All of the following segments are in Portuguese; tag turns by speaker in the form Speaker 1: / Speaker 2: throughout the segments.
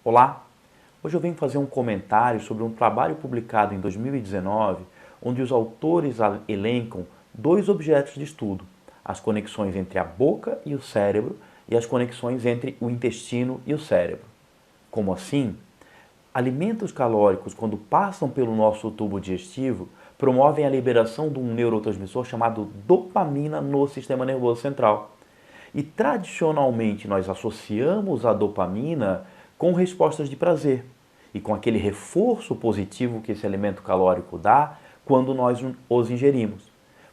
Speaker 1: Olá! Hoje eu venho fazer um comentário sobre um trabalho publicado em 2019, onde os autores elencam dois objetos de estudo, as conexões entre a boca e o cérebro e as conexões entre o intestino e o cérebro. Como assim? Alimentos calóricos, quando passam pelo nosso tubo digestivo, promovem a liberação de um neurotransmissor chamado dopamina no sistema nervoso central. E tradicionalmente nós associamos a dopamina com respostas de prazer e com aquele reforço positivo que esse alimento calórico dá quando nós os ingerimos.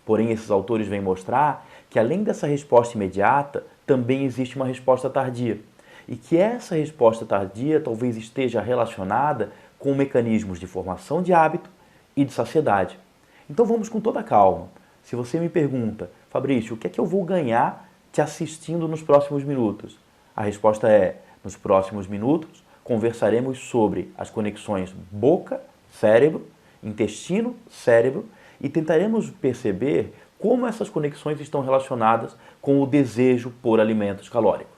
Speaker 1: Porém, esses autores vêm mostrar que além dessa resposta imediata, também existe uma resposta tardia. E que essa resposta tardia talvez esteja relacionada com mecanismos de formação de hábito e de saciedade. Então vamos com toda calma. Se você me pergunta, Fabrício, o que é que eu vou ganhar te assistindo nos próximos minutos? A resposta é, nos próximos minutos, conversaremos sobre as conexões boca-cérebro, intestino-cérebro e tentaremos perceber como essas conexões estão relacionadas com o desejo por alimentos calóricos.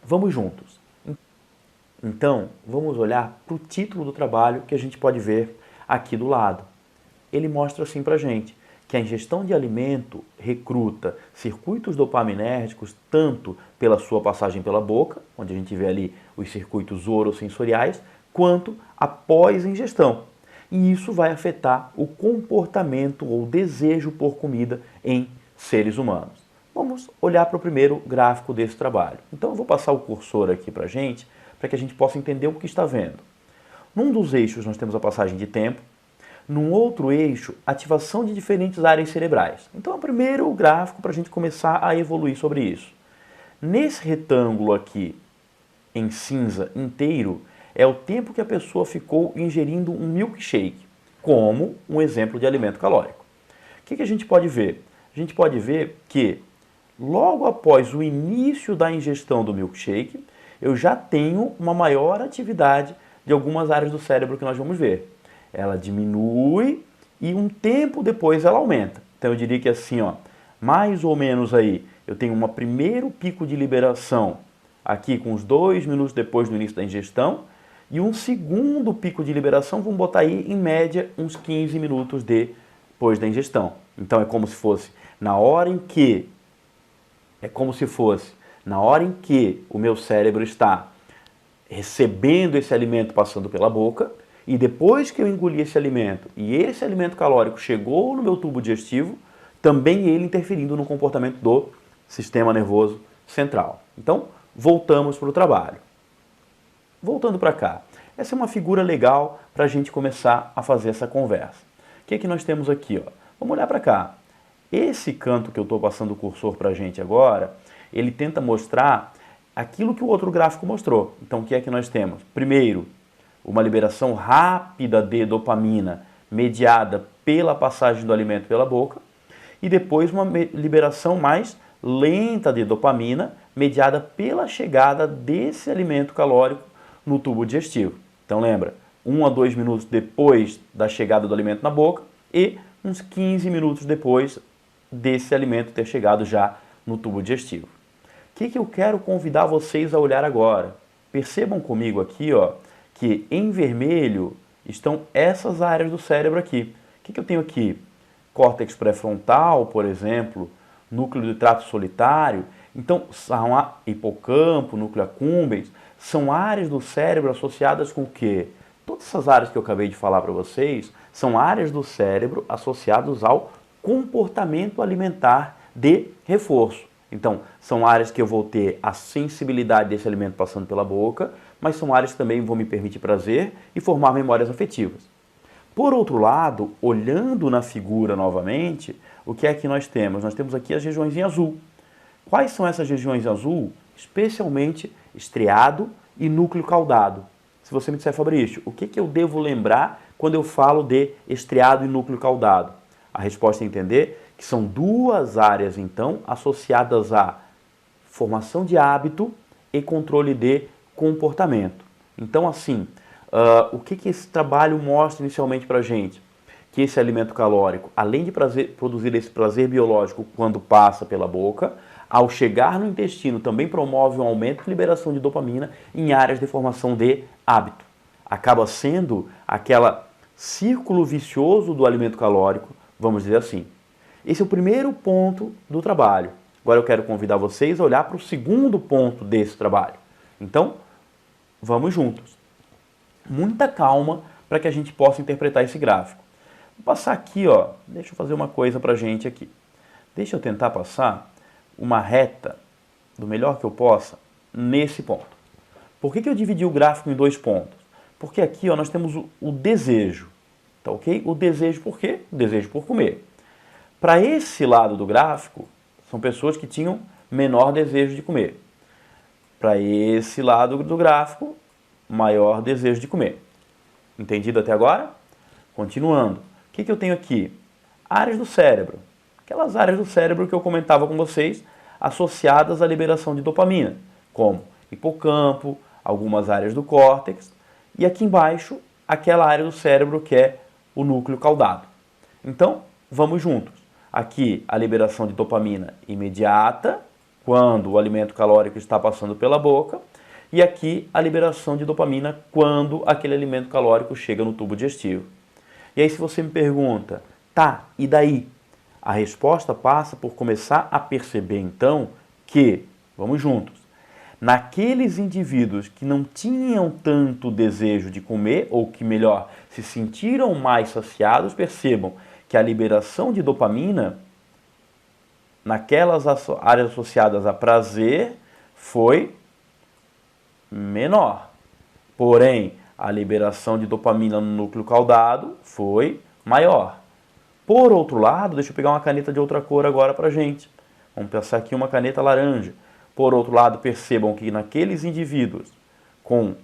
Speaker 1: Vamos juntos. Então, vamos olhar para o título do trabalho que a gente pode ver aqui do lado. Ele mostra assim para a gente que a ingestão de alimento recruta circuitos dopaminérgicos tanto pela sua passagem pela boca, onde a gente vê ali os circuitos orossensoriais, quanto após a ingestão. E isso vai afetar o comportamento ou desejo por comida em seres humanos. Vamos olhar para o primeiro gráfico desse trabalho. Então eu vou passar o cursor aqui para que a gente possa entender o que está vendo. Num dos eixos nós temos a passagem de tempo, num outro eixo, ativação de diferentes áreas cerebrais. Então é o primeiro gráfico para a gente começar a evoluir sobre isso. Nesse retângulo aqui, em cinza inteiro, é o tempo que a pessoa ficou ingerindo um milkshake, como um exemplo de alimento calórico. O que a gente pode ver? A gente pode ver que logo após o início da ingestão do milkshake, eu já tenho uma maior atividade de algumas áreas do cérebro que nós vamos ver. Ela diminui e um tempo depois ela aumenta. Então eu diria que assim, ó, mais ou menos aí, eu tenho um primeiro pico de liberação aqui com uns 2 minutos depois do início da ingestão e um segundo pico de liberação, vamos botar aí em média uns 15 minutos depois da ingestão. Então é como se fosse na hora em que o meu cérebro está recebendo esse alimento passando pela boca, e depois que eu engoli esse alimento e esse alimento calórico chegou no meu tubo digestivo, também ele interferindo no comportamento do sistema nervoso central. Então, voltamos para o trabalho. Voltando para cá, essa é uma figura legal para a gente começar a fazer essa conversa. O que nós temos aqui? Ó? Vamos olhar para cá. Esse canto que eu estou passando o cursor para a gente agora, ele tenta mostrar aquilo que o outro gráfico mostrou. Então, o que é que nós temos? Primeiro, uma liberação rápida de dopamina mediada pela passagem do alimento pela boca e depois uma liberação mais lenta de dopamina mediada pela chegada desse alimento calórico no tubo digestivo. Então lembra, 1 a 2 minutos depois da chegada do alimento na boca e uns 15 minutos depois desse alimento ter chegado já no tubo digestivo. O que eu quero convidar vocês a olhar agora? Percebam comigo aqui, ó, que em vermelho estão essas áreas do cérebro aqui. O que eu tenho aqui? Córtex pré-frontal, por exemplo, núcleo do trato solitário. Então, são hipocampo, núcleo accumbens, são áreas do cérebro associadas com o quê? Todas essas áreas que eu acabei de falar para vocês são áreas do cérebro associadas ao comportamento alimentar de reforço. Então, são áreas que eu vou ter a sensibilidade desse alimento passando pela boca, mas são áreas que também vão me permitir prazer e formar memórias afetivas. Por outro lado, olhando na figura novamente, o que é que nós temos? Nós temos aqui as regiões em azul. Quais são essas regiões em azul? Especialmente estriado e núcleo caudado. Se você me disser, Fabrício, o que eu devo lembrar quando eu falo de estriado e núcleo caudado? A resposta é entender que são duas áreas, então, associadas à formação de hábito e controle de comportamento. Então, assim, o que esse trabalho mostra inicialmente para a gente? Que esse alimento calórico, além de produzir esse prazer biológico quando passa pela boca, ao chegar no intestino, também promove um aumento de liberação de dopamina em áreas de formação de hábito. Acaba sendo aquela círculo vicioso do alimento calórico, vamos dizer assim. Esse é o primeiro ponto do trabalho. Agora eu quero convidar vocês a olhar para o segundo ponto desse trabalho. Então, vamos juntos. Muita calma para que a gente possa interpretar esse gráfico. Vou passar aqui, ó, deixa eu fazer uma coisa para a gente aqui. Deixa eu tentar passar uma reta, do melhor que eu possa, nesse ponto. Por que eu dividi o gráfico em dois pontos? Porque aqui, ó, nós temos o desejo, tá ok? O desejo por quê? O desejo por comer. Para esse lado do gráfico, são pessoas que tinham menor desejo de comer. Para esse lado do gráfico, maior desejo de comer. Entendido até agora? Continuando. O que eu tenho aqui? Áreas do cérebro. Aquelas áreas do cérebro que eu comentava com vocês, associadas à liberação de dopamina, como hipocampo, algumas áreas do córtex, e aqui embaixo, aquela área do cérebro que é o núcleo caudado. Então, vamos juntos. Aqui, a liberação de dopamina imediata, quando o alimento calórico está passando pela boca, e aqui a liberação de dopamina quando aquele alimento calórico chega no tubo digestivo. E aí se você me pergunta, tá, e daí? A resposta passa por começar a perceber então que, vamos juntos, naqueles indivíduos que não tinham tanto desejo de comer, ou que melhor, se sentiram mais saciados, percebam que a liberação de dopamina naquelas áreas associadas a prazer foi menor. Porém, a liberação de dopamina no núcleo caudado foi maior. Por outro lado, deixa eu pegar uma caneta de outra cor agora para a gente. Vamos pensar aqui uma caneta laranja. Por outro lado, percebam que naqueles indivíduos com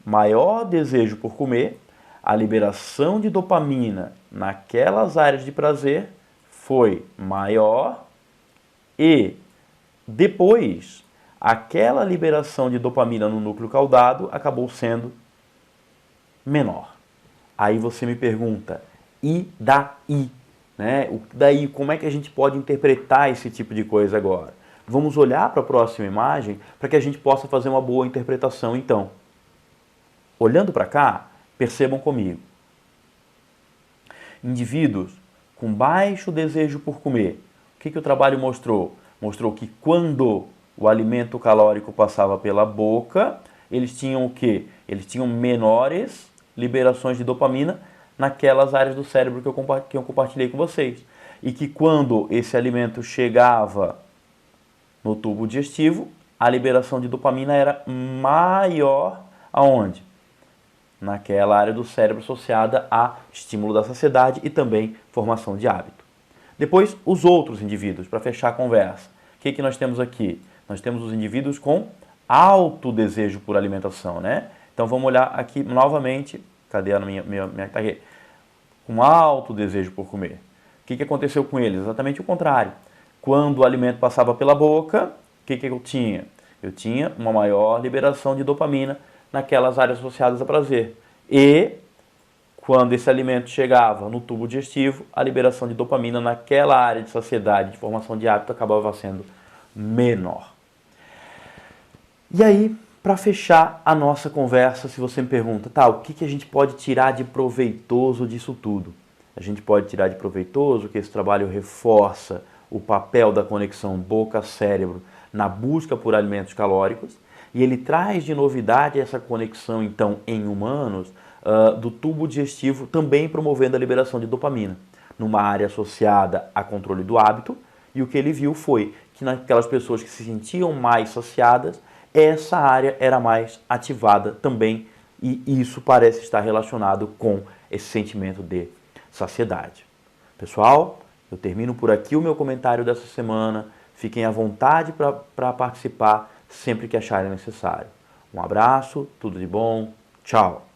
Speaker 1: maior desejo por comer, a liberação de dopamina naquelas áreas de prazer foi maior e depois aquela liberação de dopamina no núcleo caudado acabou sendo menor. Aí você me pergunta, e daí? Né? Daí, como é que a gente pode interpretar esse tipo de coisa agora? Vamos olhar para a próxima imagem para que a gente possa fazer uma boa interpretação então. Olhando para cá, percebam comigo. Indivíduos com baixo desejo por comer. O que o trabalho mostrou? Mostrou que quando o alimento calórico passava pela boca, eles tinham o quê? Eles tinham menores liberações de dopamina naquelas áreas do cérebro que eu compartilhei com vocês. E que quando esse alimento chegava no tubo digestivo, a liberação de dopamina era maior aonde? Naquela área do cérebro associada a estímulo da saciedade e também formação de hábito. Depois, os outros indivíduos, para fechar a conversa. O que nós temos aqui? Nós temos os indivíduos com alto desejo por alimentação, né? Então vamos olhar aqui novamente, cadê a minha tá aqui? Com alto desejo por comer. O que aconteceu com eles? Exatamente o contrário. Quando o alimento passava pela boca, o que eu tinha? Eu tinha uma maior liberação de dopamina naquelas áreas associadas a prazer. E, quando esse alimento chegava no tubo digestivo, a liberação de dopamina naquela área de saciedade, de formação de hábito, acabava sendo menor. E aí, para fechar a nossa conversa, se você me pergunta, tá, o que a gente pode tirar de proveitoso disso tudo? A gente pode tirar de proveitoso que esse trabalho reforça o papel da conexão boca-cérebro na busca por alimentos calóricos, e ele traz de novidade essa conexão, então, em humanos, do tubo digestivo, também promovendo a liberação de dopamina, numa área associada a controle do hábito, e o que ele viu foi que naquelas pessoas que se sentiam mais saciadas, essa área era mais ativada também, e isso parece estar relacionado com esse sentimento de saciedade. Pessoal, eu termino por aqui o meu comentário dessa semana. Fiquem à vontade para participar sempre que acharem necessário. Um abraço, tudo de bom, tchau!